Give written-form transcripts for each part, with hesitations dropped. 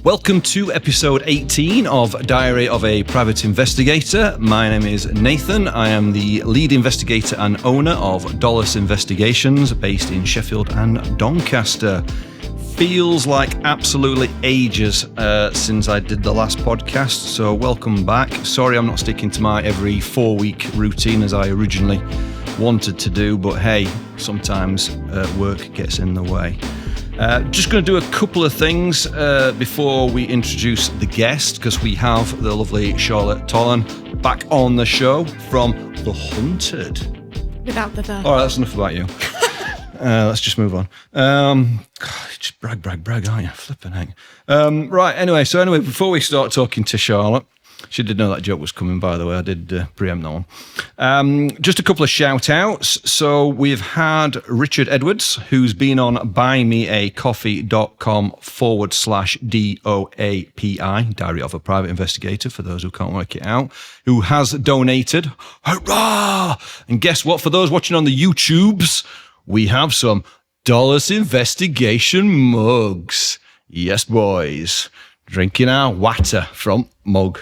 Welcome to episode 18 of Diary of a Private Investigator. My name is Nathan. I am the lead investigator and owner of Dolos Investigations, based in Sheffield and Doncaster. Feels like absolutely ages since I did the last podcast, so welcome back. Sorry I'm not sticking to my every 4-week routine as I originally wanted to do, but hey, sometimes work gets in the way. Just going to do a couple of things before we introduce the guest, because we have the lovely Charlotte Tollan back on the show from The Hunted. Without the All right, that's enough about you. Let's just move on. Just brag, aren't you? Flipping heck. Right, anyway, before we start talking to Charlotte, she did know that joke was coming, by the way. I did preempt that one. Just a couple of shout-outs. So we've had Richard Edwards, who's been on buymeacoffee.com/DOAPI, Diary of a Private Investigator, for those who can't work it out, who has donated. Hurrah! And guess what? For those watching on the YouTubes, we have some Dolos Investigation mugs. Yes, boys. Drinking our water from mug.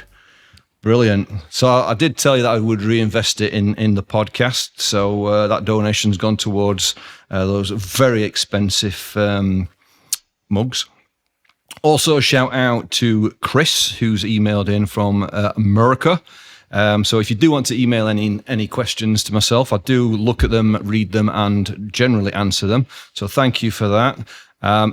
Brilliant. So I did tell you that I would reinvest it in the podcast. So that donation's gone towards those very expensive mugs. Also, a shout out to Chris, who's emailed in from America. So if you do want to email any questions to myself, I do look at them, read them, and generally answer them. So thank you for that.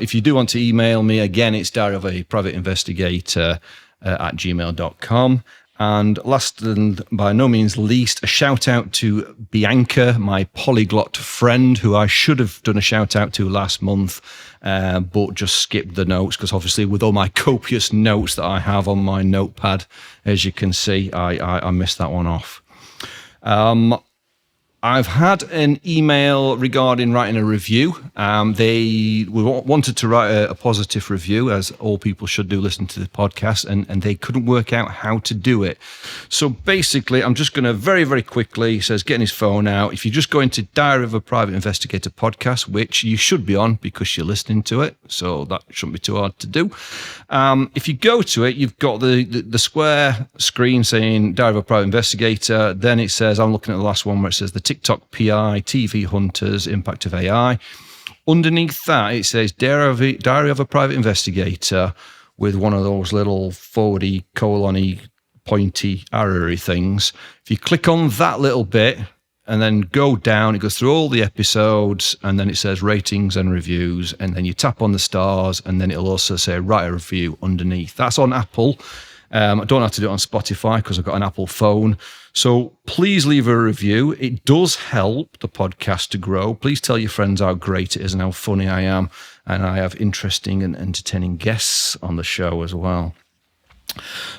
If you do want to email me, again, it's diary of a private investigator at gmail.com. And last and by no means least, a shout out to Bianca, my polyglot friend, who I should have done a shout out to last month, but just skipped the notes, because obviously with all my copious notes that I have on my notepad, as you can see, I missed that one off. I've had an email regarding writing a review. They wanted to write a positive review, as all people should do listen to the podcast, and they couldn't work out how to do it. So basically, I'm just going to very, very quickly, he says, getting his phone out. If you just go into Diary of a Private Investigator podcast, which you should be on because you're listening to it, so that shouldn't be too hard to do. If you go to it, you've got the square screen saying Diary of a Private Investigator. Then it says, I'm looking at the last one where it says the TikTok PI, TV Hunters, Impact of AI. Underneath that, it says Diary of a Private Investigator with one of those little forwardy, colony, pointy, arrowy things. If you click on that little bit and then go down, it goes through all the episodes, and then it says ratings and reviews, and then you tap on the stars, and then it'll also say write a review underneath. That's on Apple. I don't have to do it on Spotify because I've got an Apple phone. So please leave a review. It does help the podcast to grow. Please tell your friends how great it is and how funny I am. And I have interesting and entertaining guests on the show as well.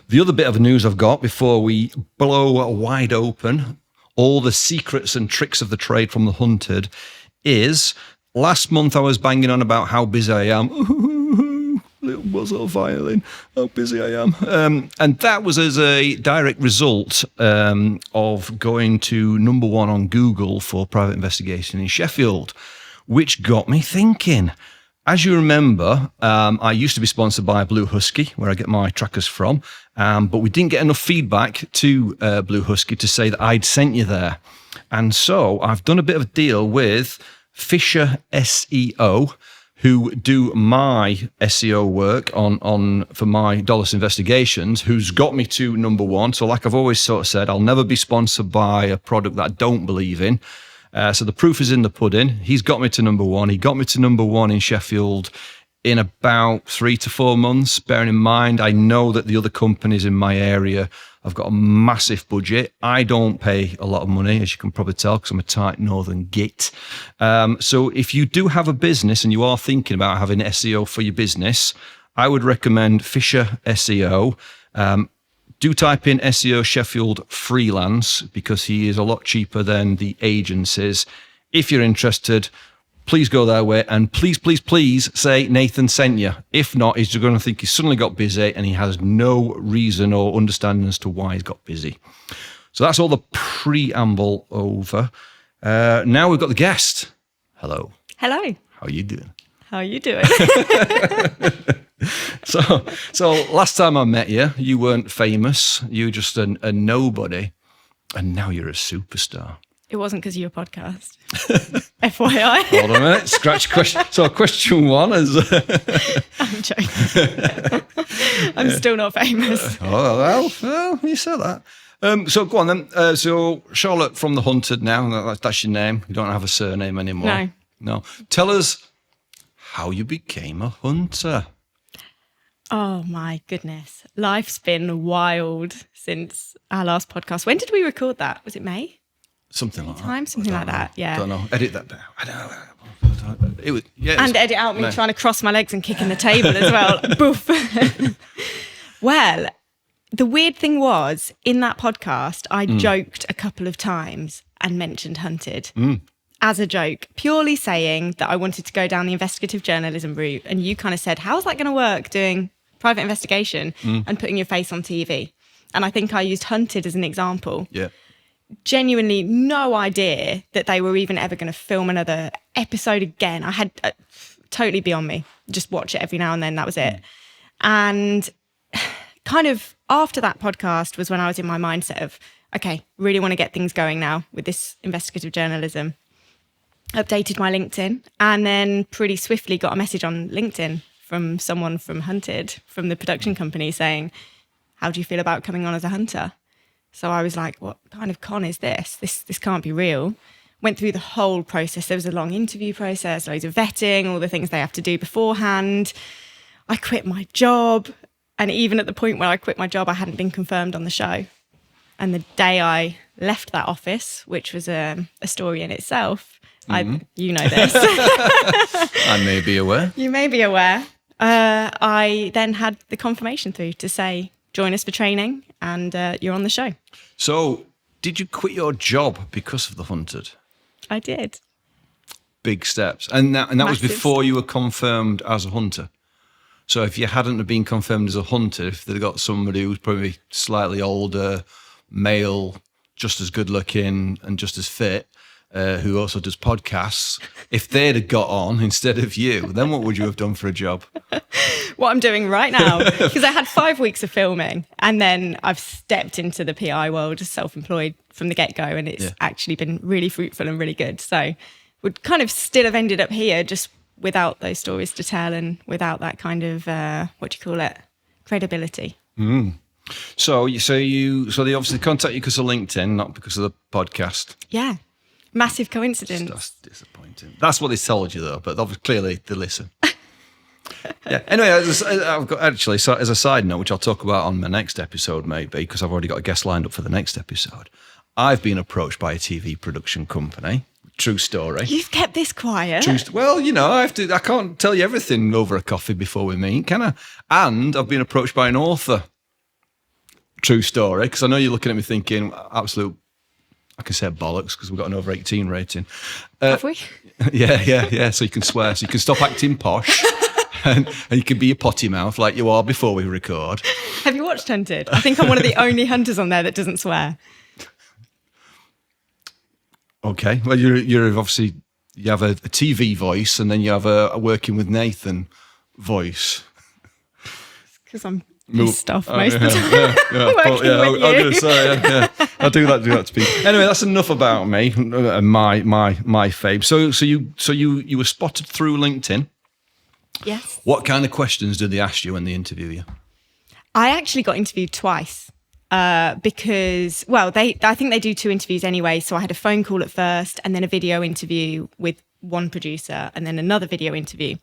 The other bit of news I've got before we blow wide open all the secrets and tricks of the trade from The Hunted is last month I was banging on about how busy I am. Little buzzer violin, how busy I am. And that was as a direct result of going to number one on Google for private investigation in Sheffield, which got me thinking. As you remember, I used to be sponsored by Blue Husky, where I get my trackers from, but we didn't get enough feedback to Blue Husky to say that I'd sent you there. And so I've done a bit of a deal with Fisher SEO, who do my SEO work on for my Dolos Investigations, who's got me to number one. So like I've always sort of said, I'll never be sponsored by a product that I don't believe in. So the proof is in the pudding. He's got me to number one. He got me to number one in Sheffield in about 3 to 4 months. Bearing in mind, I know that the other companies in my area have got a massive budget. I don't pay a lot of money, as you can probably tell, because I'm a tight northern git. So if you do have a business and you are thinking about having SEO for your business, I would recommend Fisher SEO. Do type in SEO Sheffield freelance, because he is a lot cheaper than the agencies. If you're interested, please go their way, and please say Nathan sent you. If not, he's going to think he suddenly got busy and he has no reason or understanding as to why he's got busy. So that's all the preamble over. Now we've got the guest. Hello. Hello. How are you doing? How are you doing? So last time I met you, you weren't famous. You were just a nobody. And now you're a superstar. It wasn't because of your podcast. FYI. Hold on a minute. Scratch question. So question one is... I'm joking. I'm still not famous. well, you said that. So go on then. So Charlotte from The Hunted now, that's your name. You don't have a surname anymore. No. Tell us how you became a hunter. Oh my goodness. Life's been wild since our last podcast. When did we record that? Was it May? Something like that. Something like that, yeah. I don't know. Edit that down. I don't know. It was, yeah, and edit out me trying to cross my legs and kicking the table as well. Boof. Well, the weird thing was, in that podcast, I joked a couple of times and mentioned Hunted as a joke, purely saying that I wanted to go down the investigative journalism route. And you kind of said, how's that going to work, doing private investigation and putting your face on TV? And I think I used Hunted as an example. Yeah. Genuinely no idea that they were even ever going to film another episode again. I had totally beyond me. Just watch it every now and then. That was it. And kind of after that podcast was when I was in my mindset of, okay, really want to get things going now with this investigative journalism. Updated my LinkedIn and then pretty swiftly got a message on LinkedIn from someone from Hunted, from the production company, saying, how do you feel about coming on as a hunter? So I was like, what kind of con is this? This can't be real. Went through the whole process. There was a long interview process, loads of vetting, all the things they have to do beforehand. I quit my job. And even at the point where I quit my job, I hadn't been confirmed on the show. And the day I left that office, which was a story in itself, you know this. I may be aware. You may be aware. I then had the confirmation through to say, join us for training and you're on the show. So did you quit your job because of The Hunted? I did. Big steps. And that was before you were confirmed as a hunter. So if you hadn't have been confirmed as a hunter, if they'd got somebody who's probably slightly older, male, just as good looking and just as fit, who also does podcasts, if they'd have got on instead of you, then what would you have done for a job? What I'm doing right now, because I had 5 weeks of filming and then I've stepped into the PI world as self-employed from the get-go, and it's actually been really fruitful and really good. So would kind of still have ended up here just without those stories to tell and without that kind of, credibility. So they obviously contact you because of LinkedIn, not because of the podcast. Yeah. Massive coincidence. That's disappointing. That's what they told you, though, but obviously, clearly they listen. Yeah. Anyway, I've got actually, so as a side note, which I'll talk about on my next episode, maybe, because I've already got a guest lined up for the next episode. I've been approached by a TV production company. True story. You've kept this quiet. Well, I can't tell you everything over a coffee before we meet, can I? And I've been approached by an author. True story, because I know you're looking at me thinking, absolute, I can say bollocks because we've got an over 18 rating. Have we? Yeah. So you can swear. So you can stop acting posh and you can be a potty mouth like you are before we record. Have you watched Hunted? I think I'm one of the only hunters on there that doesn't swear. Okay. Well, you're obviously, you have a TV voice and then you have a working with Nathan voice. Because I'm pissed off most of the time. I'm going to say, I do that to people. Anyway, that's enough about me and my fame. So you were spotted through LinkedIn. Yes. What kind of questions did they ask you when they interview you? I actually got interviewed twice because, I think they do 2 interviews anyway. So I had a phone call at first and then a video interview with one producer and then another video interview.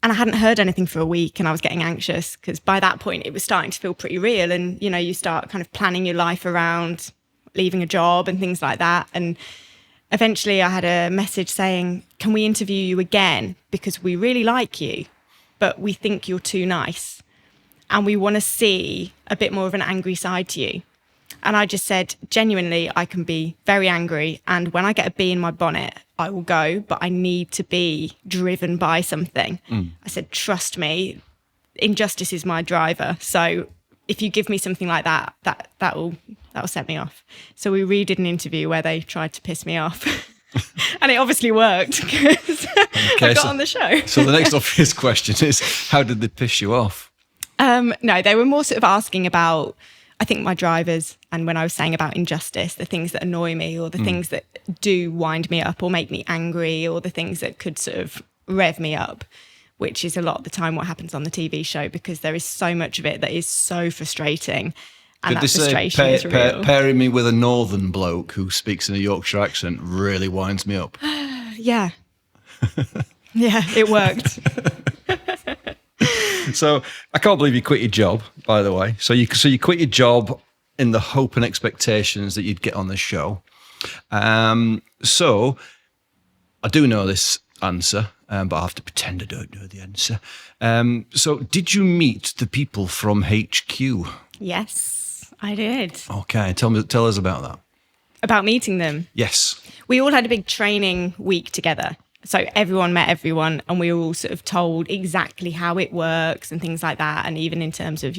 And I hadn't heard anything for a week and I was getting anxious because by that point it was starting to feel pretty real. And, you start kind of planning your life around leaving a job and things like that. And eventually I had a message saying, can we interview you again? Because we really like you, but we think you're too nice. And we want to see a bit more of an angry side to you. And I just said, genuinely, I can be very angry. And when I get a bee in my bonnet, I will go, but I need to be driven by something. I said, trust me, injustice is my driver. So if you give me something like that will set me off. So we redid an interview where they tried to piss me off. And it obviously worked because I got on the show. So the next obvious question is, how did they piss you off? No, they were more sort of asking about, I think, my drivers, and when I was saying about injustice, the things that annoy me or the things that do wind me up or make me angry or the things that could sort of rev me up, which is a lot of the time what happens on the TV show, because there is so much of it that is so frustrating. And that frustration is real. Pairing me with a northern bloke who speaks in a Yorkshire accent really winds me up. Yeah. Yeah, it worked. So I can't believe you quit your job, by the way. So you quit your job in the hope and expectations that you'd get on the show. So I do know this answer, but I have to pretend I don't know the answer. So did you meet the people from HQ? Yes, I did. Okay, tell us about that. About meeting them? Yes. We all had a big training week together. So everyone met everyone, and we were all sort of told exactly how it works and things like that. And even in terms of,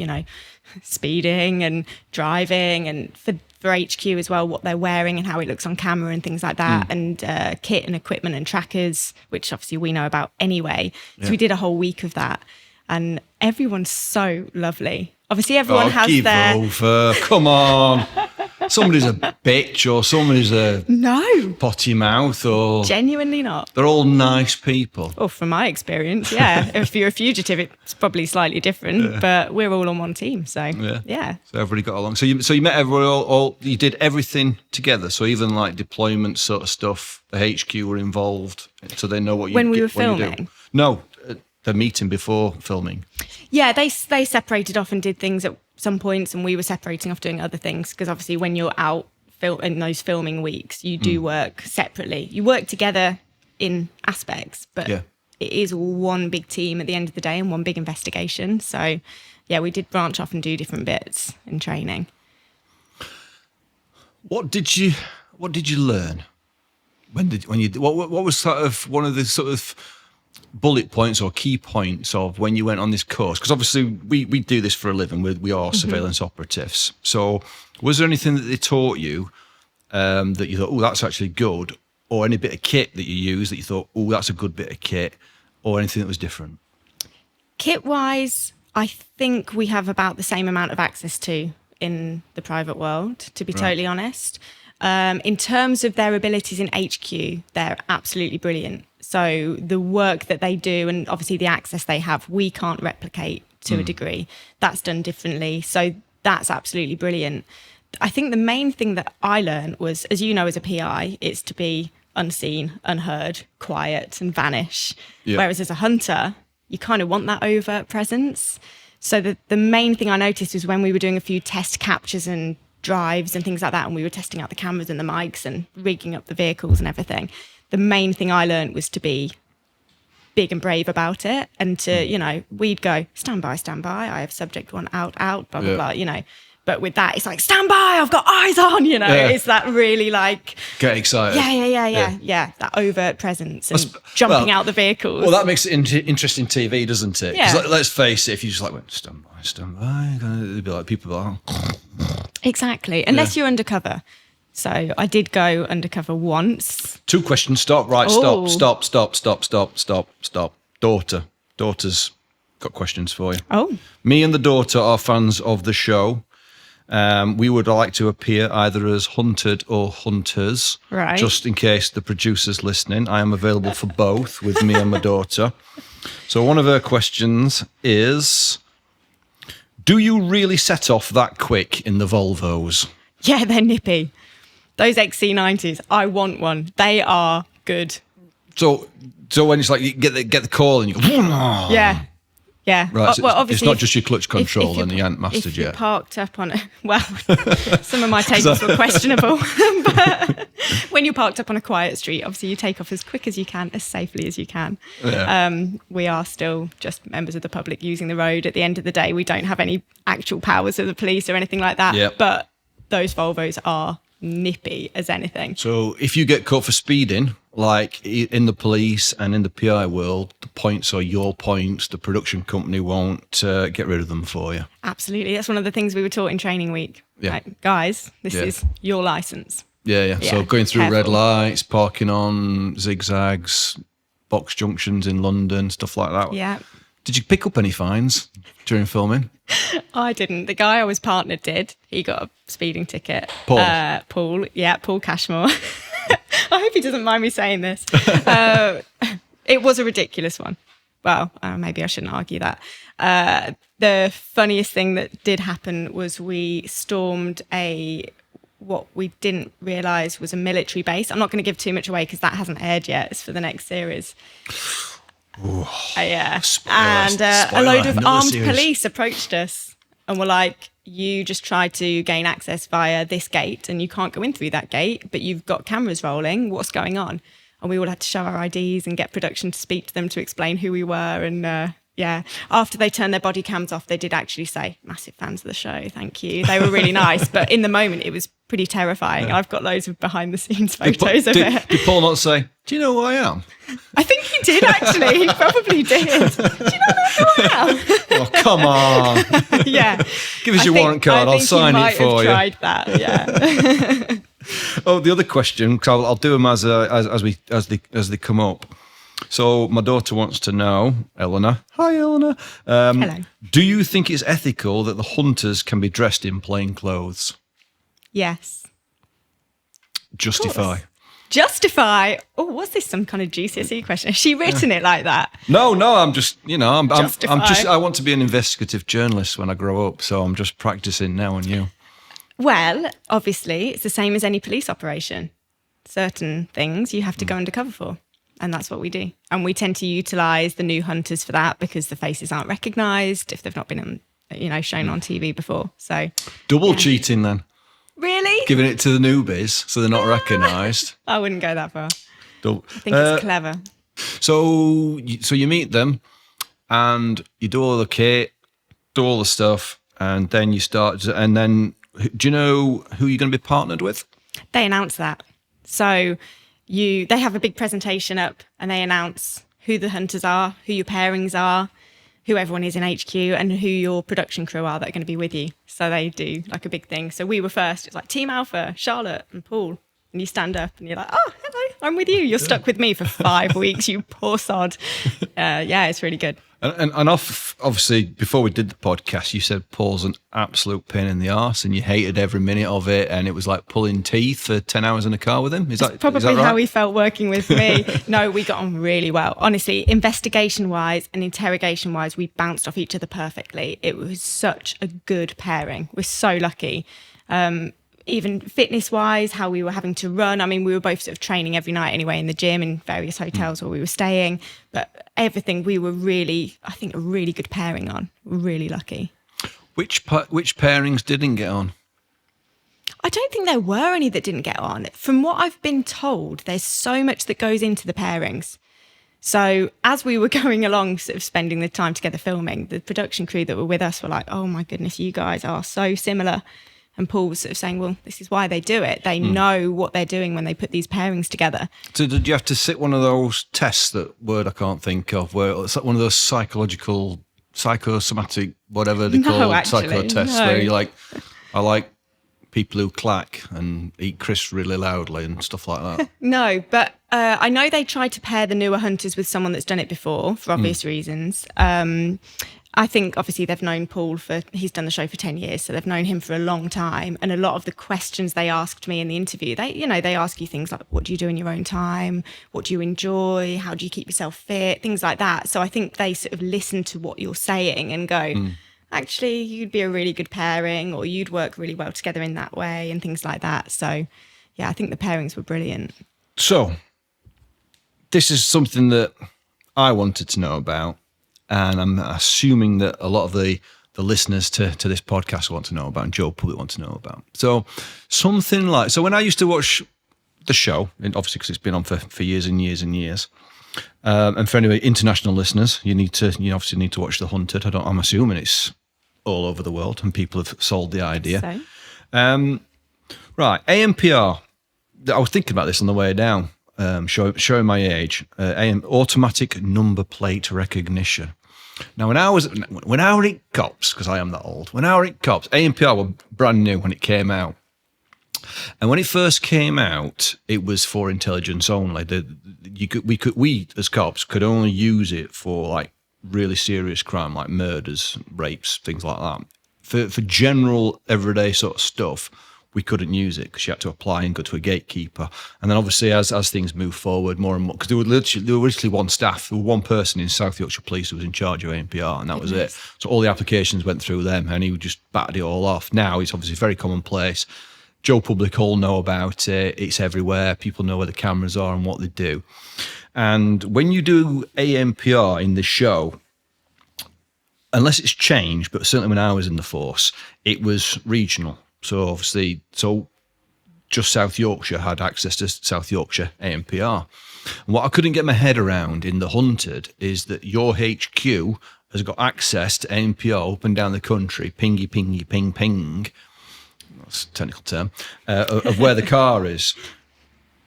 speeding and driving, and for HQ as well, what they're wearing and how it looks on camera and things like that, and kit and equipment and trackers, which obviously we know about anyway. So we did a whole week of that, and everyone's so lovely. Obviously everyone has their... over. Come on. Somebody's a bitch or somebody's a potty mouth, or genuinely not. They're all nice people. Well, from my experience, yeah. If you're a fugitive, it's probably slightly different, but we're all on one team, so yeah. So everybody got along. So you met everyone. All you did everything together. So even like deployment sort of stuff, the HQ were involved, so they know what you when we were filming. No, the meeting before filming. Yeah, they separated off and did things at some points, and we were separating off doing other things, because obviously when you're out in those filming weeks, you do work separately. You work together in aspects, but it is all one big team at the end of the day and one big investigation. So yeah, we did branch off and do different bits in training. What did you learn what was sort of one of the sort of bullet points or key points of when you went on this course? Because obviously we do this for a living. We are surveillance operatives. So was there anything that they taught you that you thought, oh, that's actually good, or any bit of kit that you used that you thought, oh, that's a good bit of kit, or anything that was different? Kit wise, I think we have about the same amount of access to in the private world, to be totally honest. In terms of their abilities in HQ, they're absolutely brilliant. So the work that they do, and obviously the access they have, we can't replicate to a degree. That's done differently. So that's absolutely brilliant. I think the main thing that I learned was, as you know, as a PI, it's to be unseen, unheard, quiet, and vanish. Yeah. Whereas as a hunter, you kind of want that overt presence. So the main thing I noticed was when we were doing a few test captures and drives and things like that, and we were testing out the cameras and the mics and rigging up the vehicles and everything, the main thing I learned was to be big and brave about it, and to, we'd go, stand by, I have subject one out, blah, blah, blah, But with that, it's like, stand by, I've got eyes on, It's that really like... Get excited. Yeah, that overt presence and jumping out the vehicles. Well, that makes it interesting TV, doesn't it? Yeah. Let's face it, if you just went, stand by, it'd be like, people are like... Exactly, unless you're undercover. So I did go undercover once. 2 questions, stop. Daughter's got questions for you. Oh. Me and the daughter are fans of the show. We would like to appear either as hunted or hunters. Right. Just in case the producer's listening, I am available for both with me and my daughter. So one of her questions is, do you really set off that quick in the Volvos? Yeah, they're nippy. Those XC90s, I want one. They are good. So when it's like you get the call and you go, oh. Yeah. Right, so well, obviously, it's not just your clutch control, then you haven't mastered if you're yet. Parked up on some of my takeoffs were questionable. But when you're parked up on a quiet street, obviously you take off as quick as you can, as safely as you can. Yeah. We are still just members of the public using the road. At the end of the day, we don't have any actual powers of the police or anything like that. Yep. But those Volvos are nippy as anything. So if you get caught for speeding, like in the police and in the PI world, the points are your points. The production company won't get rid of them for you. Absolutely. That's one of the things we were taught in training week. Yeah. Like, guys, this is your license. Yeah. So going through red careful. lights, parking on zigzags, box junctions in London, stuff like that. Yeah. Did you pick up any fines during filming? I didn't. The guy I was partnered did. He got a speeding ticket. Paul? Paul. Yeah, Paul Cashmore. I hope he doesn't mind me saying this. It was a ridiculous one. Well, maybe I shouldn't argue that. The funniest thing that did happen was we stormed what we didn't realise was a military base. I'm not going to give too much away because that hasn't aired yet. It's for the next series. Yeah. And a load of armed police approached us and were like, you just tried to gain access via this gate and you can't go in through that gate, but you've got cameras rolling. What's going on? And we all had to show our IDs and get production to speak to them to explain who we were. And after they turned their body cams off, they did actually say, massive fans of the show, thank you. They were really nice. But in the moment, it was pretty terrifying. Yeah. I've got loads of behind the scenes photos of it. Did Paul not say, do you know who I am? I think he did, actually. He probably did. Do you know who I am? Oh, come on. Yeah. Give us your warrant card. I'll sign it for you. I think he might have tried that, yeah. Oh, the other question, because I'll do them as they come up. So my daughter wants to know, Eleanor. Hi, Eleanor. Hello. Do you think it's ethical that the hunters can be dressed in plain clothes? Yes. Justify. Justify. Oh, what's this? Some kind of GCSE question? Has she written it like that? No. I'm just, Justify. I want to be an investigative journalist when I grow up. So I'm just practicing now on you. Well, obviously, it's the same as any police operation. Certain things you have to go undercover for. And that's what we do. And we tend to utilise the new hunters for that because the faces aren't recognised if they've not been, shown on TV before. So double cheating then. Really? Giving it to the newbies so they're not recognised. I wouldn't go that far. I think it's clever. So you meet them and you do all the kit, do all the stuff, and then you start. And then, do you know who you're going to be partnered with? They announce that. So they have a big presentation up and they announce who the hunters are, who your pairings are, who everyone is in HQ, and who your production crew are that are going to be with you. So they do like a big thing. So we were first. It's like Team Alpha, Charlotte and Paul. And you stand up and you're like, oh, hello, I'm with you. You're stuck with me for 5 weeks, you poor sod. It's really good. And obviously, before we did the podcast, you said Paul's an absolute pain in the arse and you hated every minute of it. And it was like pulling teeth for 10 hours in a car with him. Is that probably right? how he felt working with me? No, we got on really well. Honestly, investigation-wise and interrogation-wise, we bounced off each other perfectly. It was such a good pairing. We're so lucky. Even fitness-wise, how we were having to run. I mean, we were both sort of training every night anyway in the gym in various hotels where we were staying. But everything, we were really, I think, a really good pairing on. We're really lucky. Which pairings didn't get on? I don't think there were any that didn't get on. From what I've been told, there's so much that goes into the pairings. So as we were going along, sort of spending the time together filming, the production crew that were with us were like, oh my goodness, you guys are so similar. And Paul was sort of saying, well, this is why they do it. They know what they're doing when they put these pairings together. So did you have to sit one of those tests, that word I can't think of, where it's like one of those psychosomatic, whatever they call psycho tests, where you're like, I like people who clack and eat crisps really loudly and stuff like that? No, but I know they tried to pair the newer hunters with someone that's done it before for obvious reasons. I think obviously they've known Paul he's done the show for 10 years, so they've known him for a long time. And a lot of the questions they asked me in the interview, they ask you things like, what do you do in your own time? What do you enjoy? How do you keep yourself fit? Things like that. So I think they sort of listen to what you're saying and go, actually, you'd be a really good pairing, or you'd work really well together in that way, and things like that. So yeah, I think the pairings were brilliant. So this is something that I wanted to know about. And I'm assuming that a lot of the listeners to this podcast want to know about, and Joe probably want to know about. So something like, so when I used to watch the show, and obviously because it's been on for years and years and years, and for any international listeners, you obviously need to watch The Hunted. I'm assuming it's all over the world and people have sold the idea. So. Right, ANPR. I was thinking about this on the way down. Showing my age, automatic number plate recognition. Now, when I was at COPS, because I am that old, when I was at COPS, ANPR were brand new when it came out. And when it first came out, it was for intelligence only. We as cops could only use it for like really serious crime, like murders, rapes, things like that. For general everyday sort of stuff, we couldn't use it because you had to apply and go to a gatekeeper. And then obviously as things move forward more and more, because there was literally one person in South Yorkshire Police who was in charge of ANPR, and that was it. So all the applications went through them, and he just battered it all off. Now it's obviously very commonplace. Joe Public all know about it. It's everywhere. People know where the cameras are and what they do. And when you do ANPR in the show, unless it's changed, but certainly when I was in the force, it was regional. So obviously, just South Yorkshire had access to South Yorkshire ANPR. And what I couldn't get my head around in the Hunted is that your HQ has got access to ANPR up and down the country, pingy, pingy, ping, ping. That's a technical term, of where the car is.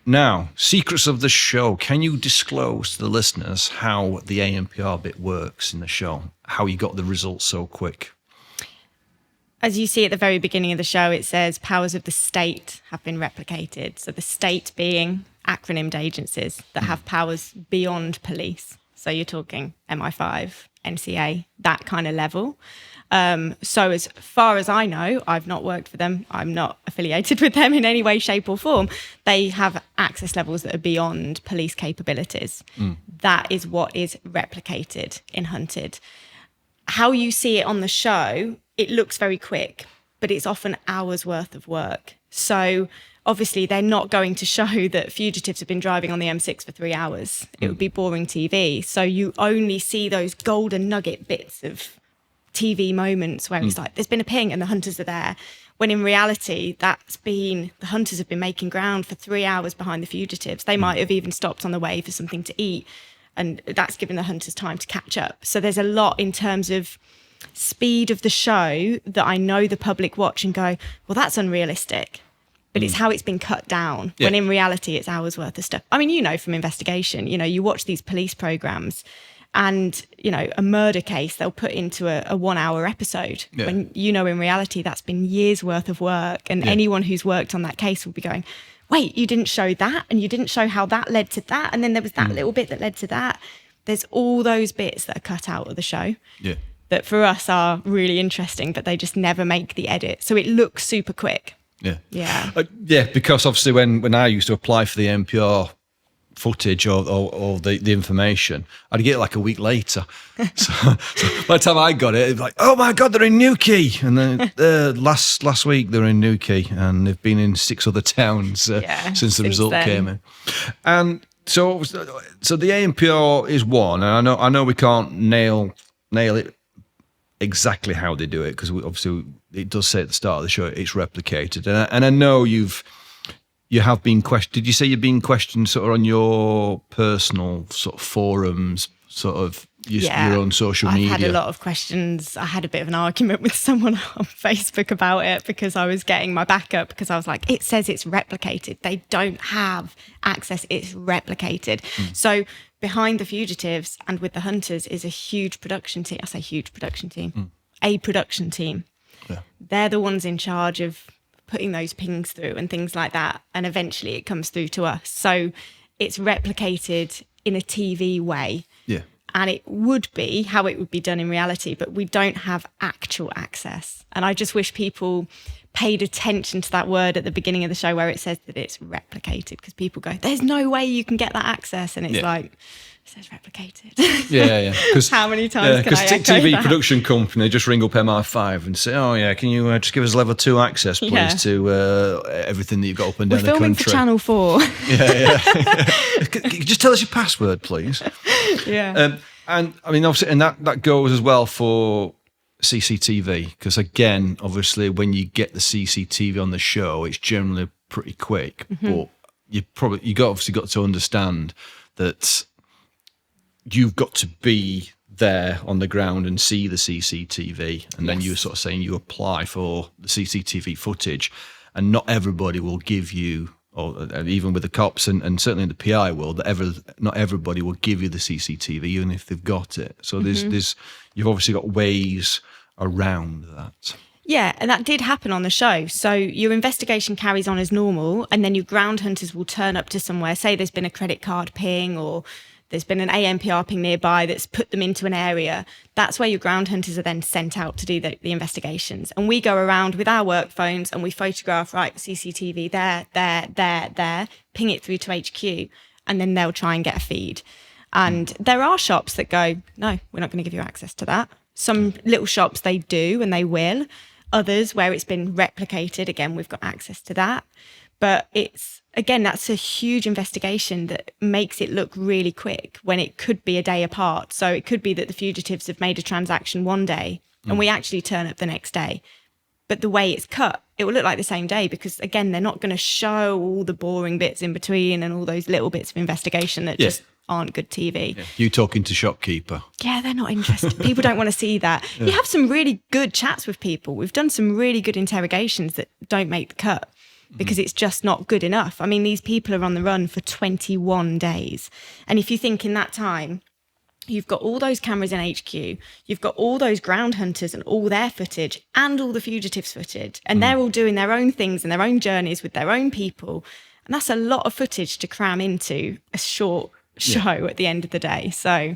Now, secrets of the show. Can you disclose to the listeners how the ANPR bit works in the show? How you got the results so quick? As you see at the very beginning of the show, it says powers of the state have been replicated. So the state being acronymed agencies that have powers beyond police. So you're talking MI5, NCA, that kind of level. So as far as I know, I've not worked for them. I'm not affiliated with them in any way, shape or form. They have access levels that are beyond police capabilities. That is what is replicated in Hunted. How you see it on the show, it looks very quick, but it's often hours worth of work. So obviously they're not going to show that fugitives have been driving on the M6 for 3 hours. It would be boring TV. So you only see those golden nugget bits of TV moments where it's like, there's been a ping and the hunters are there. When in reality, the hunters have been making ground for 3 hours behind the fugitives. They might have even stopped on the way for something to eat. And that's given the hunters time to catch up. So there's a lot in terms of speed of the show that I know the public watch and go, well, that's unrealistic. But it's how it's been cut down, when in reality, it's hours worth of stuff. I mean, from investigation, you watch these police programs and, a murder case they'll put into a 1 hour episode when, in reality, that's been years worth of work. And anyone who's worked on that case will be going, wait, you didn't show that, and you didn't show how that led to that, and then there was that little bit that led to that. There's all those bits that are cut out of the show that for us are really interesting, but they just never make the edit. So it looks super quick. Yeah. Because obviously when I used to apply for the NPR footage or the information, I'd get it like a week later. So by the time I got it, was like, oh my God, they're in Newquay. And then last week they're in Newquay, and they've been in 6 other towns since the result came in. And so the ANPR is one, and I know we can't nail it exactly how they do it, because obviously it does say at the start of the show it's replicated, and I know you have been questioned. Did you say you've been questioned sort of on your personal sort of forums, sort of your own social media? I've had a lot of questions. I had a bit of an argument with someone on Facebook about it because I was getting my back up, because I was like, it says it's replicated. They don't have access. It's replicated. So behind the fugitives and with the hunters is a huge production team. I say huge production team. A production team. Yeah. They're the ones in charge of putting those pings through and things like that, and eventually it comes through to us. So it's replicated in a TV way, and it would be how it would be done in reality, but we don't have actual access. And I just wish people paid attention to that word at the beginning of the show where it says that it's replicated, because people go, there's no way you can get that access, and it's like, it says replicated. Because how many times can I echo TV that? production company just ring up MI5 and say, oh yeah, can you just give us level 2 access, please, to everything that you've got up and down the country? We're filming for Channel 4. Can you just tell us your password, please? And I mean, obviously, and that goes as well for CCTV, because again, obviously, when you get the CCTV on the show, it's generally pretty quick. But you obviously got to understand that you've got to be there on the ground and see the CCTV, and then you were sort of saying you apply for the CCTV footage, and not everybody will give you, or even with the cops and certainly in the PI world, not everybody will give you the CCTV even if they've got it. So there's you've obviously got ways around that. Yeah, and that did happen on the show. So your investigation carries on as normal, and then your ground hunters will turn up to somewhere. Say there's been a credit card ping, or there's been an ANPR ping nearby that's put them into an area. That's where your ground hunters are then sent out to do the investigations. And we go around with our work phones and we photograph, right, CCTV there, ping it through to HQ, and then they'll try and get a feed. And there are shops that go, no, we're not going to give you access to that. Some little shops they do, and they will. Others where it's been replicated, again, we've got access to that. But it's, again, that's a huge investigation that makes it look really quick when it could be a day apart. So it could be that the fugitives have made a transaction one day and we actually turn up the next day. But the way it's cut, it will look like the same day because, again, they're not going to show all the boring bits in between and all those little bits of investigation that just aren't good TV. Yeah. You talking to shopkeeper. Yeah, they're not interested. People don't want to see that. Yeah. You have some really good chats with people. We've done some really good interrogations that don't make the cut because it's just not good enough. I mean, these people are on the run for 21 days. And if you think in that time, you've got all those cameras in HQ, you've got all those ground hunters and all their footage and all the fugitives footage, and they're all doing their own things and their own journeys with their own people. And that's a lot of footage to cram into a short show at the end of the day. So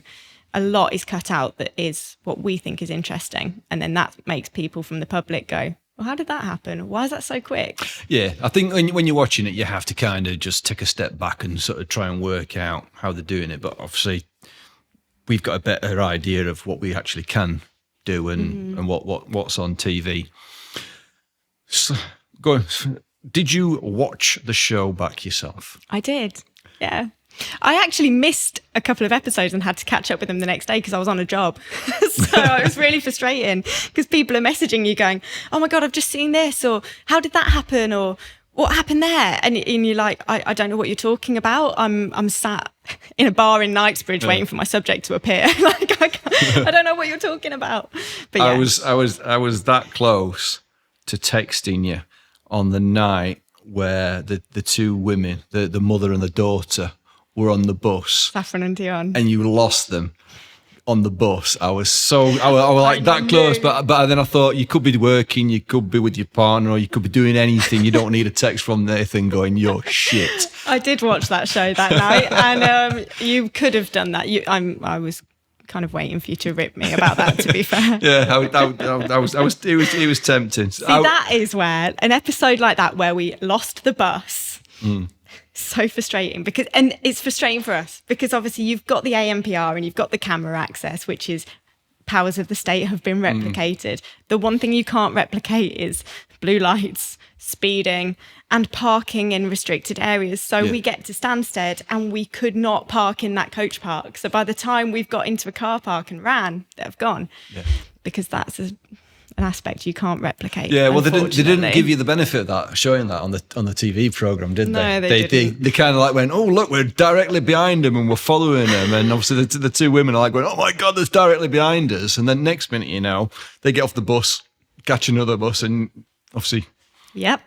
a lot is cut out that is what we think is interesting. And then that makes people from the public go, well, how did that happen? Why is that so quick? Yeah, I think when you're watching it, you have to kind of just take a step back and sort of try and work out how they're doing it. But obviously, we've got a better idea of what we actually can do and what's on TV. So, go on. Did you watch the show back yourself? I did, yeah. I actually missed a couple of episodes and had to catch up with them the next day because I was on a job. So it was really frustrating because people are messaging you going, oh my God, I've just seen this, or how did that happen, or what happened there? And you're like, I don't know what you're talking about. I'm sat in a bar in Knightsbridge waiting for my subject to appear. I don't know what you're talking about. But yeah. I was that close to texting you on the night where the two women, the mother and the daughter, were on the bus. Saffron and Dion. And you lost them on the bus. I was like that close, but then I thought you could be working, you could be with your partner, or you could be doing anything. You don't need a text from Nathan going, you're shit. I did watch that show that night, and you could have done that. I was kind of waiting for you to rip me about that, to be fair. Yeah, it was tempting. See, that is where an episode like that where we lost the bus. So frustrating and it's frustrating for us because obviously you've got the ANPR and you've got the camera access, which is powers of the state have been replicated. The one thing you can't replicate is blue lights, speeding and parking in restricted areas. So we get to Stansted and we could not park in that coach park. So by the time we've got into a car park and ran, they've gone because that's an aspect you can't replicate. Yeah, well, they didn't give you the benefit of that, showing that on the TV program, did they? No, they didn't. They kind of like went, oh, look, we're directly behind them and we're following them. And obviously the two women are like going, oh my God, that's directly behind us. And then next minute, they get off the bus, catch another bus, and obviously. Yep.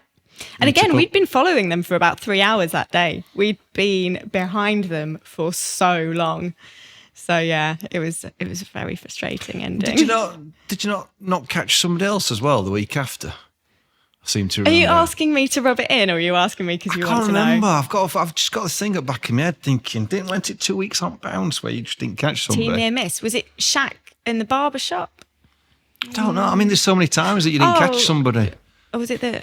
And again, we'd been following them for about 3 hours that day. We'd been behind them for so long. So yeah, it was a very frustrating ending. Did you not catch somebody else as well the week after? I seem to remember. Are you asking me to rub it in, or are you asking me because you want to know? I can't remember. I've just got this thing at the back of my head thinking, went it 2 weeks on bounce where you just didn't catch somebody? Team near miss. Was it Shaq in the barber shop? I don't know. I mean, there's so many times that you didn't catch somebody. Or was it the...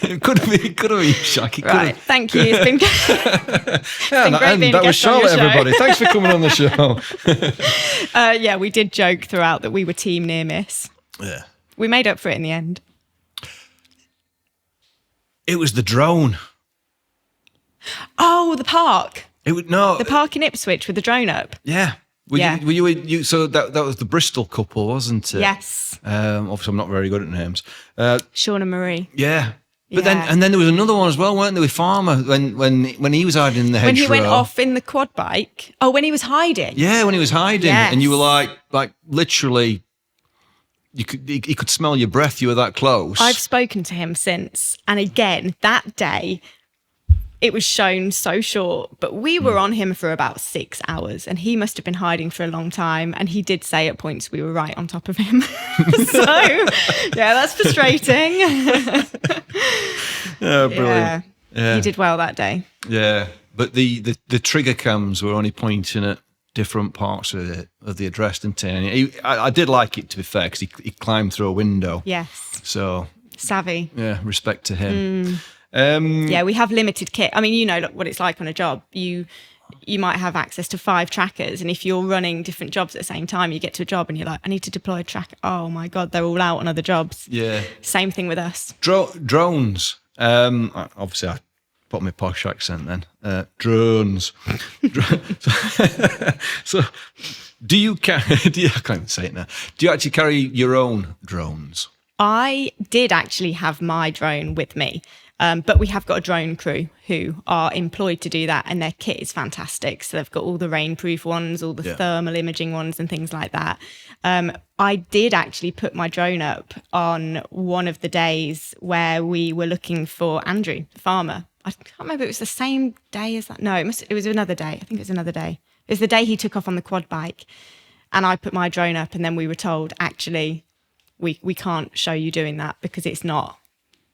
It could have been Shaq. Right, thank you. It's been, it's been great being that a was guest on your Charlotte, show. everybody. Thanks for coming on the show. Yeah, we did joke throughout that we were team near miss. Yeah. We made up for it in the end. It was the drone. Oh, the park. The park in Ipswich with the drone up. Yeah. So that was the Bristol couple, wasn't it? Yes. Obviously, I'm not very good at names. Sean and Marie. Yeah. But then there was another one as well, weren't there, with Farmer when he was hiding in the hedgerow. When he went off in the quad bike. Oh, when he was hiding. Yeah, when he was hiding, yes. And you were like literally, he could smell your breath. You were that close. I've spoken to him since, and again that day, it was shown so short, but we were on him for about 6 hours, and he must have been hiding for a long time. And he did say at points we were right on top of him. So, yeah, that's frustrating. Yeah, brilliant. Yeah. He did well that day. Yeah, but the trigger cams were only pointing at different parts of the address, didn't he? And I did like it, to be fair, because he climbed through a window. Yes. So savvy. Yeah, respect to him. Yeah, we have limited kit. I mean, you know what it's like on a job. You might have access to 5 trackers, and if you're running different jobs at the same time, you get to a job and you're like, I need to deploy a tracker. Oh my God, they're all out on other jobs. Yeah. Same thing with us. Drones. Obviously, I put my posh accent then. Drones. So, do you carry? I can't even say it now. Do you actually carry your own drones? I did actually have my drone with me, but we have got a drone crew who are employed to do that, and their kit is fantastic. So they've got all the rainproof ones, all the thermal imaging ones and things like that. I did actually put my drone up on one of the days where we were looking for Andrew, the farmer. I can't remember if it was the same day as that. No, it was another day. I think it was another day. It was the day he took off on the quad bike, and I put my drone up, and then we were told, actually, we can't show you doing that because it's not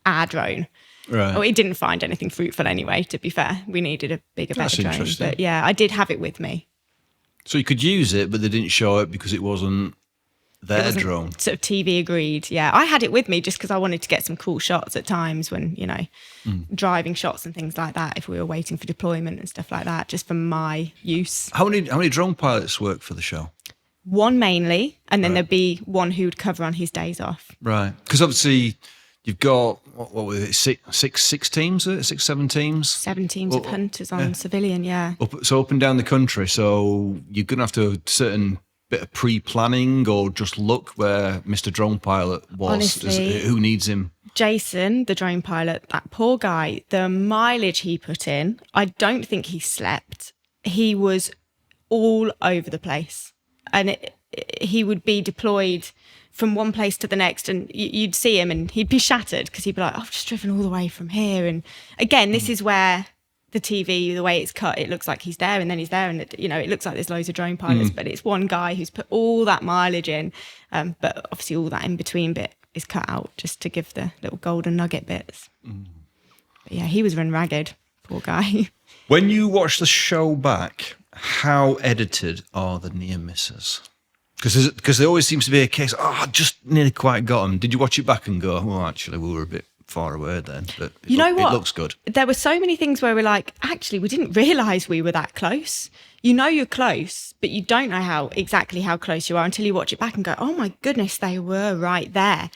our drone. Right. Oh, it didn't find anything fruitful anyway, to be fair. We needed a bigger, better drone. Interesting. But yeah, I did have it with me. So you could use it, but they didn't show it because it wasn't their drone. Sort of TV agreed. Yeah, I had it with me just because I wanted to get some cool shots at times when, you know, driving shots and things like that, if we were waiting for deployment and stuff like that, just for my use. How many drone pilots work for the show? One mainly, and then there'd be one who would cover on his days off. Right. Because obviously you've got, what was it, six teams, 7 teams? 7 teams of hunters on civilian, yeah. Up and down the country. So you're going to have to have a certain bit of pre-planning or just look where Mr. Drone Pilot was. Honestly, who needs him? Jason, the drone pilot, that poor guy, the mileage he put in, I don't think he slept. He was all over the place. And he would be deployed from one place to the next, and you'd see him and he'd be shattered because he'd be like, I've just driven all the way from here. And again, this is where the TV, the way it's cut, it looks like he's there and then he's there, and it looks like there's loads of drone pilots, but it's one guy who's put all that mileage in, but obviously all that in between bit is cut out just to give the little golden nugget bits. But yeah, he was run ragged, poor guy. When you watch the show back, how edited are the near misses? Because there always seems to be a case, I just nearly quite got them. Did you watch it back and go, well, actually, we were a bit far away then, but you know what? It looks good. There were so many things where we're like, actually, we didn't realise we were that close. You know you're close, but you don't know exactly how close you are until you watch it back and go, oh my goodness, they were right there.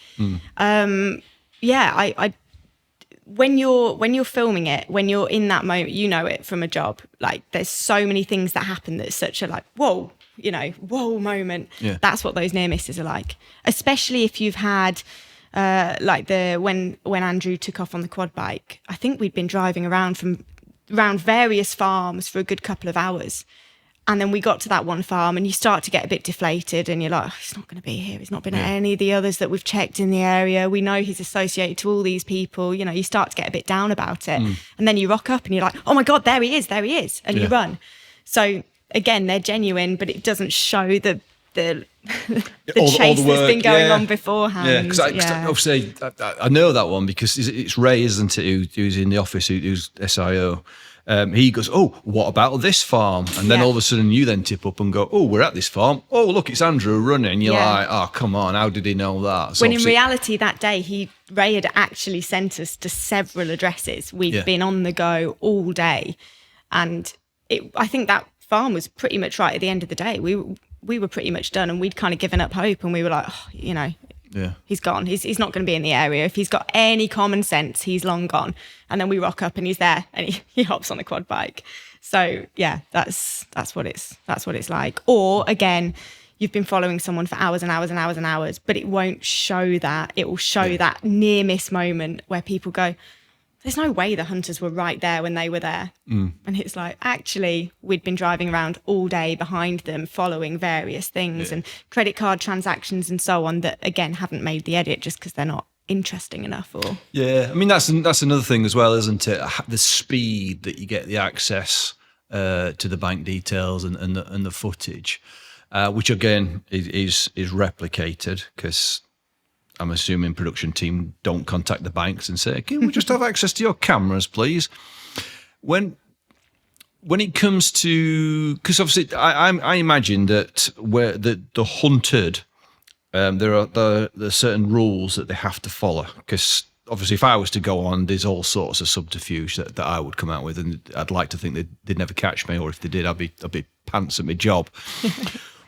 I when you're filming it, when you're in that moment, you know it from a job. Like there's so many things that happen that's such a like, whoa moment. Yeah. That's what those near misses are like. Especially if you've had when Andrew took off on the quad bike. I think we'd been driving around various farms for a good couple of hours. And then we got to that one farm and you start to get a bit deflated and you're like, he's not going to be here. He's not been at any of the others that we've checked in the area. We know he's associated to all these people. You know, you start to get a bit down about it. And then you rock up and you're like, oh my God, there he is. And you run. So again, they're genuine, but it doesn't show the chase that's been going on beforehand. Yeah, because obviously I know that one because it's Ray, isn't it, who's in the office, who's SIO. He goes, oh, what about this farm? And then all of a sudden you then tip up and go, oh, we're at this farm. Oh, look, it's Andrew running. You're like, oh, come on, how did he know that? So when in reality that day, Ray had actually sent us to several addresses. We'd been on the go all day. And I think that farm was pretty much right at the end of the day. We were pretty much done and we'd kind of given up hope and we were like, he's gone. He's not going to be in the area. If he's got any common sense, he's long gone. And then we rock up and he's there and he hops on the quad bike. So yeah, that's what it's like. Or again, you've been following someone for hours and hours and hours and hours, but it won't show that. It will show that near miss moment where people go, there's no way the hunters were right there when they were there. And it's like, actually, we'd been driving around all day behind them, following various things and credit card transactions and so on that, again, haven't made the edit just because they're not interesting enough. Or Yeah, I mean that's another thing as well, isn't it? The speed that you get the access to the bank details and the footage, which again is replicated, because I'm assuming production team don't contact the banks and say, "Can we just have access to your cameras, please?" When it comes to, because obviously I imagine that where the hunted, there are certain rules that they have to follow, because obviously if I was to go on, there's all sorts of subterfuge that I would come out with, and I'd like to think they'd never catch me, or if they did, I'd be pants at my job.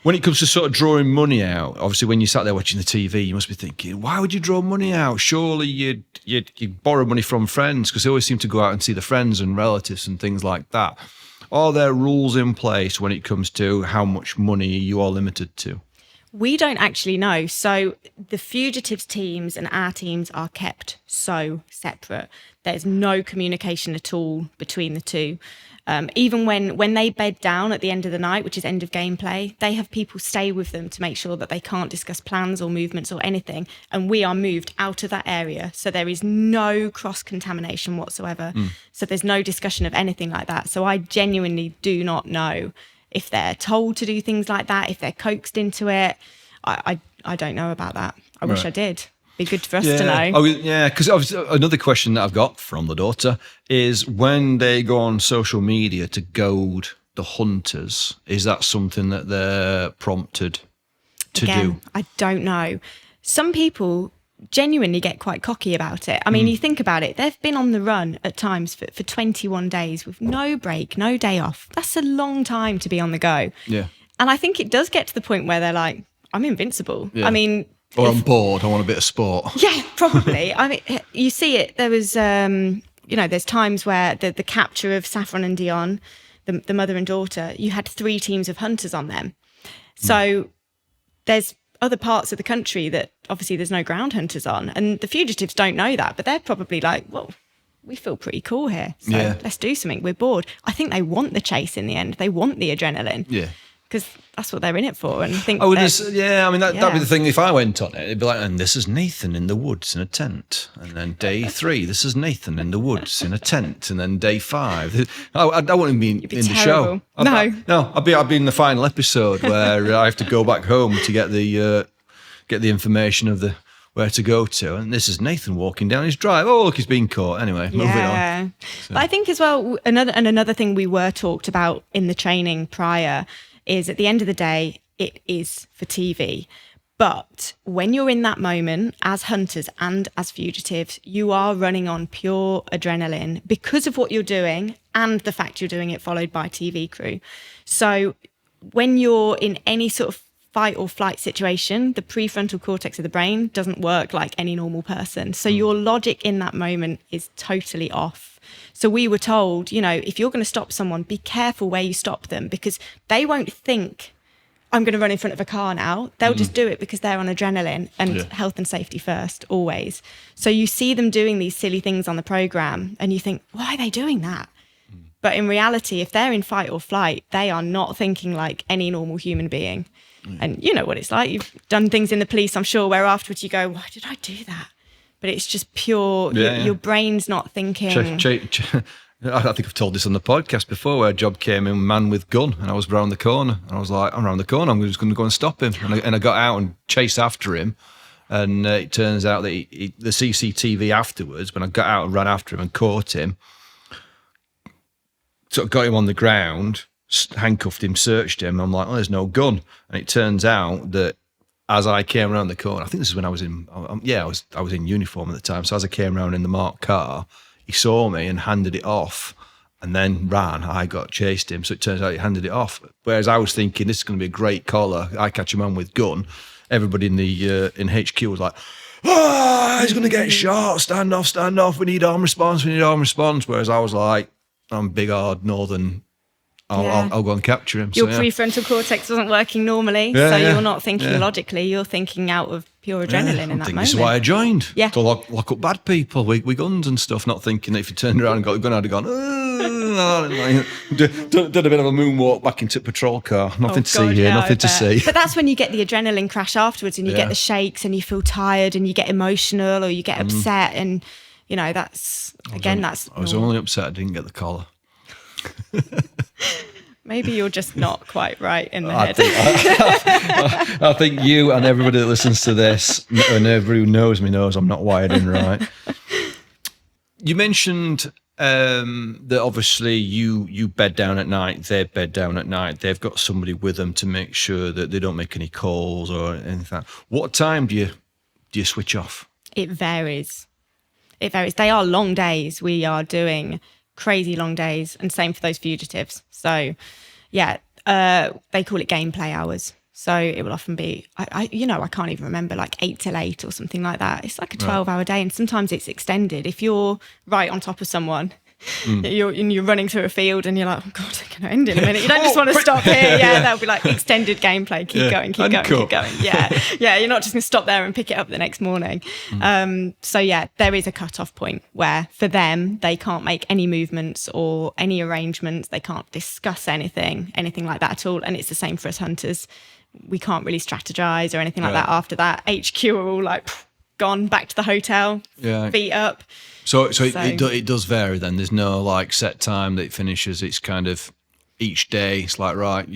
When it comes to sort of drawing money out, obviously when you sat there watching the TV, you must be thinking, why would you draw money out? Surely you'd borrow money from friends, because they always seem to go out and see the friends and relatives and things like that. Are there rules in place when it comes to how much money you are limited to? we don't actually know. So the fugitives teams and our teams are kept so separate. There's no communication at all between the two. Even when they bed down at the end of the night, which is end of gameplay, they have people stay with them to make sure that they can't discuss plans or movements or anything. And we are moved out of that area. So there is no cross-contamination whatsoever. So there's no discussion of anything like that. So I genuinely do not know if they're told to do things like that, if they're coaxed into it. I don't know about that. I wish I did. Be good for us to know. Oh, yeah, because obviously another question that I've got from the daughter is when they go on social media to goad the hunters, is that something that they're prompted to do? I don't know. Some people genuinely get quite cocky about it. I mean, you think about it, they've been on the run at times for 21 days with no break, no day off. That's a long time to be on the go. Yeah. And I think it does get to the point where they're like, I'm invincible. Yeah. I mean... Or I'm bored, I want a bit of sport. Yeah, probably. I mean, you see it. There was, there's times where the capture of Saffron and Dion, the mother and daughter, you had 3 teams of hunters on them. So there's other parts of the country that obviously there's no ground hunters on. And the fugitives don't know that, but they're probably like, well, we feel pretty cool here. So let's do something. We're bored. I think they want the chase in the end. They want the adrenaline. Yeah. Because that's what they're in it for. And I think that'd be the thing if I went on it. It'd be like, and this is Nathan in the woods in a tent. And then day 3, this is Nathan in the woods in a tent. And then day 5. I wouldn't be in the show. I'd be in the final episode where I have to go back home to get the information of the where to go to. And this is Nathan walking down his drive. Oh, look, he's been caught. Anyway, moving on. So. But I think as well, another thing we were talked about in the training prior is at the end of the day, it is for TV. But when you're in that moment as hunters and as fugitives, you are running on pure adrenaline because of what you're doing and the fact you're doing it followed by TV crew. So when you're in any sort of fight or flight situation, the prefrontal cortex of the brain doesn't work like any normal person. So your logic in that moment is totally off. So we were told, if you're going to stop someone, be careful where you stop them because they won't think, I'm going to run in front of a car now. They'll just do it because they're on adrenaline and health and safety first, always. So you see them doing these silly things on the programme and you think, why are they doing that? But in reality, if they're in fight or flight, they are not thinking like any normal human being. And you know what it's like. You've done things in the police, I'm sure, where afterwards you go, why did I do that? But it's just pure, your brain's not thinking. I think I've told this on the podcast before where a job came in, man with gun, and I was round the corner. And I was like, I'm round the corner, I'm just going to go and stop him. And I got out and chased after him. And it turns out that the CCTV afterwards, when I got out and ran after him and caught him, sort of got him on the ground, handcuffed him, searched him. I'm like, oh, there's no gun. And it turns out that as I came around the corner, I think this is when I was in, I was in uniform at the time. So as I came around in the marked car, he saw me and handed it off and then ran. I got chased him. So it turns out he handed it off. Whereas I was thinking, this is going to be a great collar. I catch a man with gun. Everybody in the in HQ was like, he's going to get shot. Stand off. We need arm response. Whereas I was like, I'm big, hard, northern I'll go and capture him. Your prefrontal cortex wasn't working normally, you're not thinking logically. You're thinking out of pure adrenaline in that moment. This is why I joined. Yeah. To lock up bad people with guns and stuff, not thinking that if you turned around and got a gun, I'd have gone, done a bit of a moonwalk back into a patrol car. Nothing to see here, nothing to see. But that's when you get the adrenaline crash afterwards, and you get the shakes, and you feel tired, and you get emotional, or you get upset, and that's I was only upset I didn't get the collar. Maybe you're just not quite right in the head. I think you and everybody that listens to this and everybody who knows me knows I'm not wired in right. You mentioned that obviously you bed down at night, they bed down at night. They've got somebody with them to make sure that they don't make any calls or anything like that. What time do you switch off? It varies. They are long days. We are doing crazy long days, and same for those fugitives. So they call it gameplay hours. So it will often be I can't even remember, like 8 till 8 or something like that. It's like a 12-hour day, and sometimes it's extended. If you're right on top of someone, you're running through a field and you're like, oh God, they're going to end in a minute. You don't just want to stop here. Yeah, that'll be like extended gameplay. Keep going. Yeah, you're not just going to stop there and pick it up the next morning. There is a cut-off point where for them, they can't make any movements or any arrangements. They can't discuss anything like that at all. And it's the same for us hunters. We can't really strategize or anything like that after that. HQ are all like gone back to the hotel, feet up. So it does vary then. There's no like set time that it finishes. It's kind of each day. It's like, right,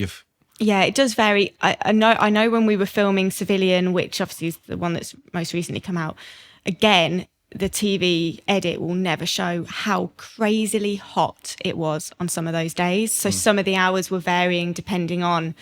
Yeah, it does vary. I know when we were filming Civilian, which obviously is the one that's most recently come out, again, the TV edit will never show how crazily hot it was on some of those days. So some of the hours were varying depending on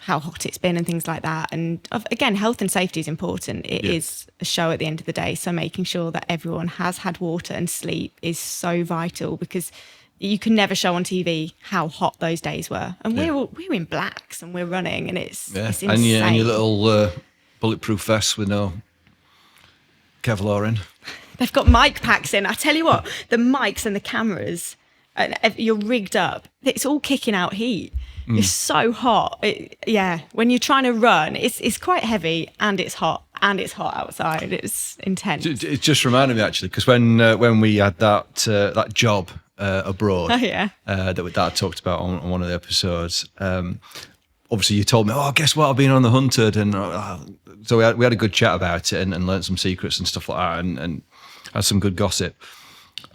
how hot it's been and things like that. And again, health and safety is important. It is a show at the end of the day. So making sure that everyone has had water and sleep is so vital, because you can never show on TV how hot those days were. And we're in blacks and we're running, and it's insane. And your little bulletproof vests with no Kevlar in. They've got mic packs in. I tell you what, the mics and the cameras, and you're rigged up. It's all kicking out heat. It's so hot. When you're trying to run, it's quite heavy, and it's hot outside. It's intense. It just reminded me actually, because when we had that job abroad, that I talked about on one of the episodes. Obviously, you told me, guess what? I've been on the Hunted, and so we had a good chat about it and learned some secrets and stuff like that, and had some good gossip.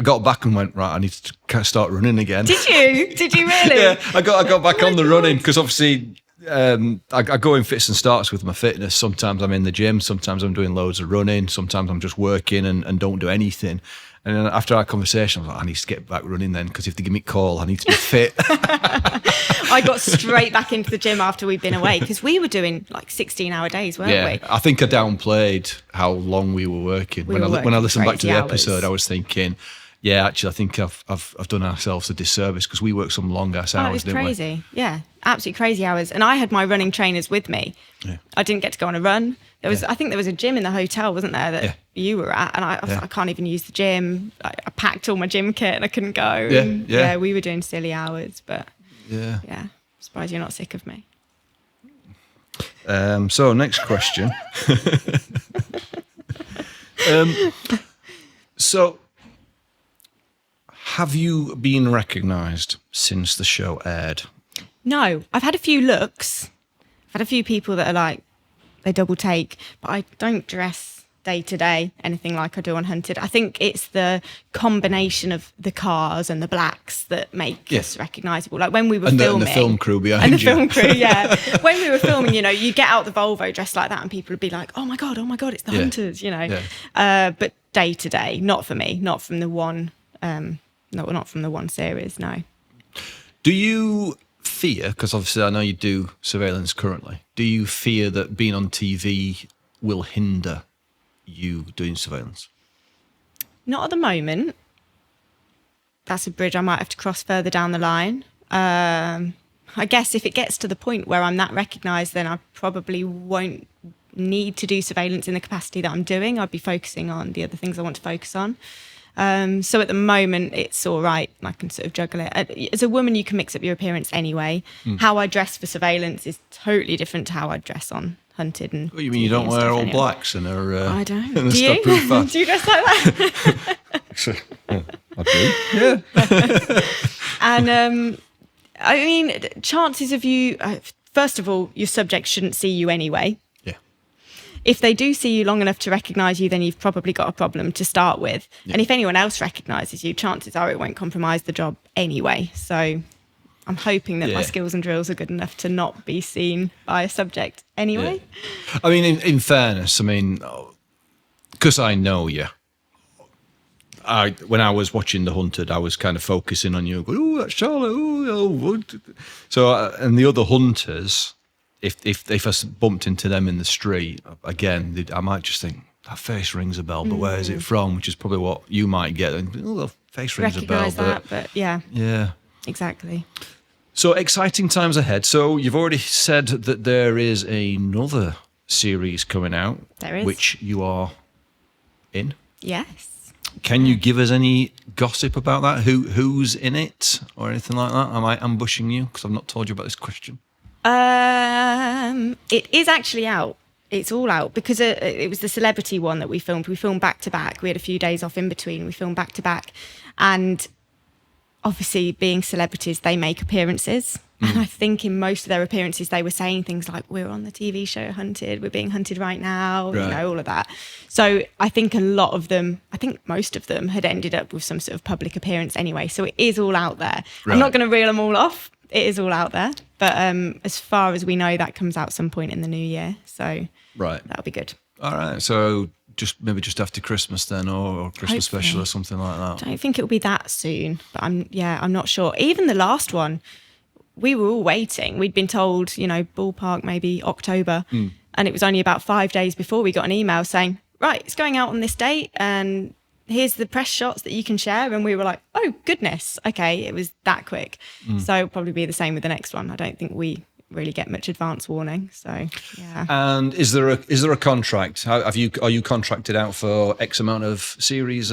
I got back and went, right, I need to start running again. Did you? Did you really? Yeah, I got back on the running, because obviously I go in fits and starts with my fitness. Sometimes I'm in the gym, sometimes I'm doing loads of running, sometimes I'm just working and don't do anything. And then after our conversation, I was like, I need to get back running then, because if they give me a call, I need to be fit. I got straight back into the gym after we'd been away, because we were doing like 16-hour days, weren't we? I think I downplayed how long we were working. When I listened back to the episode, I was thinking, actually, I think I've done ourselves a disservice, because we worked some long ass hours, didn't we? It was crazy. Yeah, absolutely crazy hours. And I had my running trainers with me. Yeah. I didn't get to go on a run. I think there was a gym in the hotel, wasn't there, that you were at? And I was like, I can't even use the gym. I packed all my gym kit and I couldn't go. Yeah, we were doing silly hours, but I'm surprised you're not sick of me. So next question. So have you been recognised since the show aired? No, I've had a few looks. I've had a few people that are like, they double take, but I don't dress day to day anything like I do on Hunted. I think it's the combination of the cars and the blacks that make us recognisable. Like when we were filming, and the film crew behind you. Film crew, when we were filming, you get out the Volvo dressed like that, and people would be like, "Oh my god, it's the Hunters," But day to day, not for me, not from the one, not from the one series. No. Do you fear, because obviously I know you do surveillance currently, do you fear that being on TV will hinder you doing surveillance? Not at the moment. That's a bridge I might have to cross further down the line. I guess if it gets to the point where I'm that recognised, then I probably won't need to do surveillance in the capacity that I'm doing. I'd be focusing on the other things I want to focus on. So at the moment, it's all right. I can sort of juggle it. As a woman, you can mix up your appearance anyway. How I dress for surveillance is totally different to how I dress on Hunted. And What, you mean you don't wear all blacks and are? I don't. And Do you? Do you dress like that? I do. Yeah. And I mean, chances of you. First of all, your subject shouldn't see you anyway. Yeah. If they do see you long enough to recognise you, then you've probably got a problem to start with. Yeah. And if anyone else recognises you, chances are it won't compromise the job anyway. So I'm hoping that my skills and drills are good enough to not be seen by a subject anyway. Yeah. I mean, in fairness, I mean, because I know you, when I was watching The Hunted, I was kind of focusing on you. Going, oh, that's Charlotte. Oh. So, and the other hunters, if I bumped into them in the street again, I might just think that face rings a bell. But where is it from? Which is probably what you might get. And the face rings a bell. Recognise that, but yeah, exactly. So exciting times ahead. So you've already said that there is another series coming out. There is, which you are in. Yes. Can you give us any gossip about that? Who's in it or anything like that? Am I ambushing you? Because I've not told you about this question. It is actually out. It's all out because it was the celebrity one that we filmed. We filmed back to back. We had a few days off in between. We filmed back to back. And obviously, being celebrities, they make appearances. And I think in most of their appearances, they were saying things like, we're on the TV show Hunted, we're being hunted right now, you know, all of that. So I think most of them had ended up with some sort of public appearance anyway. So it is all out there. Right. I'm not going to reel them all off. It is all out there. But as far as we know, that comes out some point in the new year. So that'll be good. All right. So maybe just after Christmas then, or Christmas Hopefully. special or something like that. I don't think it'll be that soon, but I'm not sure. Even the last one, we were all waiting. We'd been told, ballpark maybe October. And it was only about 5 days before we got an email saying, right, it's going out on this date and here's the press shots that you can share. And we were like, oh, goodness. Okay, it was that quick. So it'll probably be the same with the next one. I don't think we really get much advance warning. So, yeah. And is there a contract? Are you contracted out for X amount of series,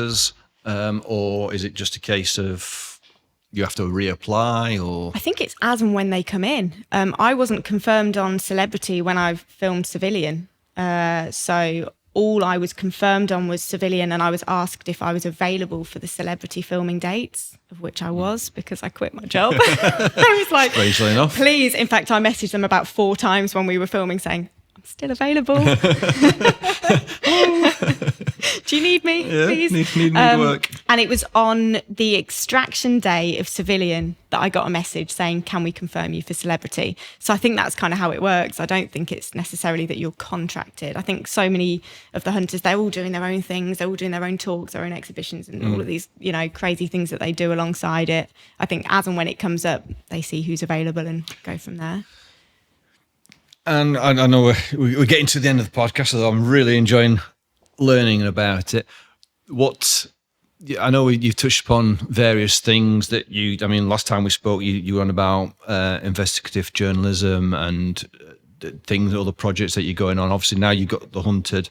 or is it just a case of you have to reapply? Or I think it's as and when they come in. I wasn't confirmed on Celebrity when I filmed Civilian. So all I was confirmed on was Civilian, and I was asked if I was available for the Celebrity filming dates, of which I was, because I quit my job. I was like, strangely enough, please. In fact, I messaged them about 4 times when we were filming saying, I'm still available. Do you need me, please? Need me to work. And it was on the extraction day of Civilian that I got a message saying, can we confirm you for Celebrity? So I think that's kind of how it works. I don't think it's necessarily that you're contracted. I think so many of the hunters, they're all doing their own things. They're all doing their own talks, their own exhibitions, and all of these, crazy things that they do alongside it. I think as and when it comes up, they see who's available and go from there. And I know we're getting to the end of the podcast, so I'm really enjoying learning about it. I know you've touched upon various things that last time we spoke, you were on about investigative journalism and other projects that you're going on. Obviously now you've got The Hunted.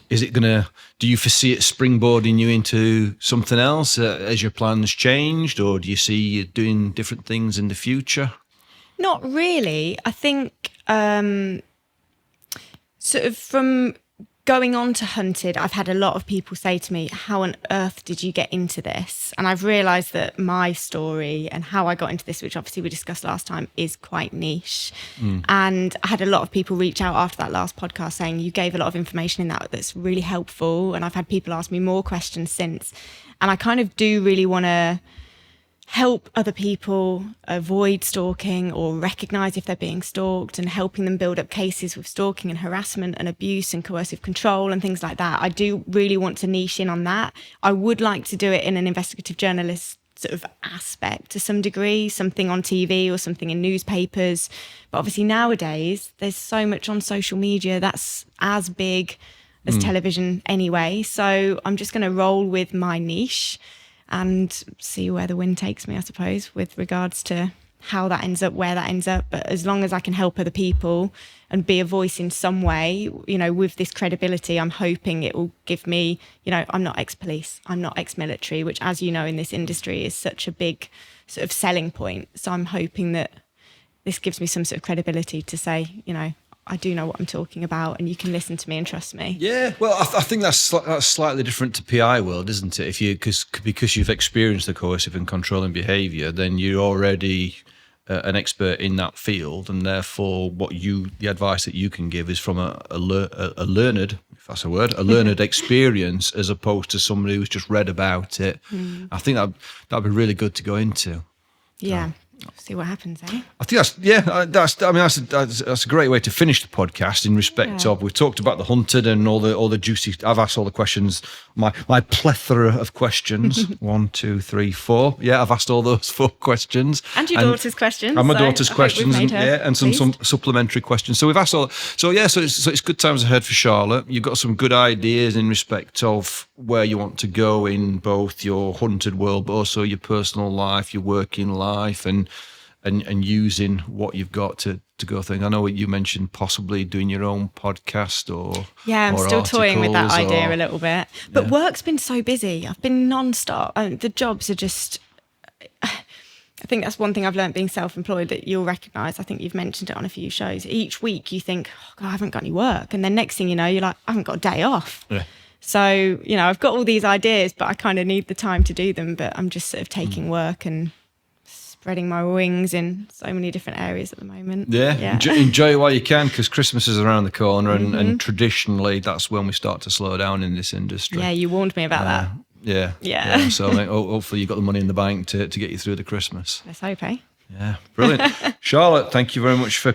Do you foresee it springboarding you into something else as your plans changed, or do you see you doing different things in the future? Not really. I think sort of from going on to Hunted, I've had a lot of people say to me, how on earth did you get into this? And I've realised that my story and how I got into this, which obviously we discussed last time, is quite niche. And I had a lot of people reach out after that last podcast saying, you gave a lot of information in that's really helpful. And I've had people ask me more questions since. And I kind of do really want to help other people avoid stalking or recognise if they're being stalked, and helping them build up cases with stalking and harassment and abuse and coercive control and things like that. I do really want to niche in on that. I would like to do it in an investigative journalist sort of aspect to some degree, something on TV or something in newspapers. But obviously nowadays there's so much on social media that's as big as television anyway. So I'm just going to roll with my niche and see where the wind takes me, I suppose, with regards to how that ends up, where that ends up. But as long as I can help other people and be a voice in some way, you know, with this credibility, I'm hoping it will give me, you know, I'm not ex-police, I'm not ex-military, which, as you know, in this industry is such a big sort of selling point. So I'm hoping that this gives me some sort of credibility to say, you know, I do know what I'm talking about, and you can listen to me and trust me. Yeah, well, I think that's slightly different to PI world, isn't it? If you because you've experienced the coercive and controlling behaviour, then you're already an expert in that field, and therefore, the advice that you can give is from a learned, if that's a word, a learned experience, as opposed to somebody who's just read about it. I think that'd be really good to go into. Yeah. See what happens, eh? I think that's a great way to finish the podcast in respect of, we've talked about the hunted and all the juicy, I've asked all the questions, my plethora of questions. 1, 2, 3, 4. Yeah, I've asked all those 4 questions. And your daughter's questions. And my daughter's questions, and some pleased. supplementary questions. So we've asked all. So it's good times ahead for Charlotte. You've got some good ideas in respect of where you want to go in both your hunted world, but also your personal life, your working life, and using what you've got to go through. I know you mentioned possibly doing your own podcast or I'm still toying with that idea or, a little bit. But work's been so busy. I've been non-stop. The jobs are just... I think that's one thing I've learned being self-employed that you'll recognise. I think you've mentioned it on a few shows. Each week you think, oh God, I haven't got any work. And then next thing you know, you're like, I haven't got a day off. Yeah. So, you know, I've got all these ideas, but I kind of need the time to do them. But I'm just sort of taking work and spreading my wings in so many different areas at the moment. Yeah. Enjoy it while you can, because Christmas is around the corner, and traditionally that's when we start to slow down in this industry. Yeah, you warned me about that. Yeah. So I think, hopefully you've got the money in the bank to get you through the Christmas. Let's hope, eh? Yeah, brilliant. Charlotte, thank you very much for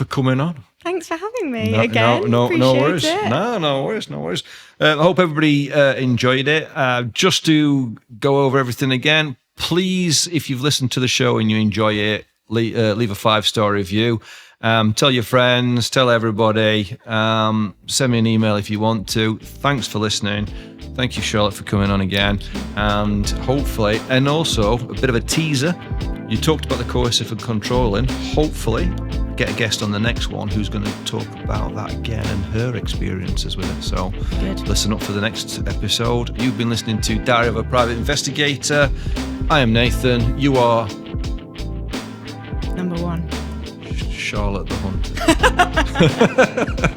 coming on. Thanks for having me again. No worries. It. No worries. I hope everybody enjoyed it. Just to go over everything again, please, if you've listened to the show and you enjoy it, leave a 5-star review. Tell your friends, tell everybody. Send me an email if you want to. Thanks for listening. Thank you, Charlotte, for coming on again. And hopefully, and also a bit of a teaser, you talked about the coercive and controlling. Hopefully, get a guest on the next one who's going to talk about that again and her experiences with it. So listen up for the next episode. You've been listening to Diary of a Private Investigator. I am Nathan. You are... Number 1. Charlotte the Hunter.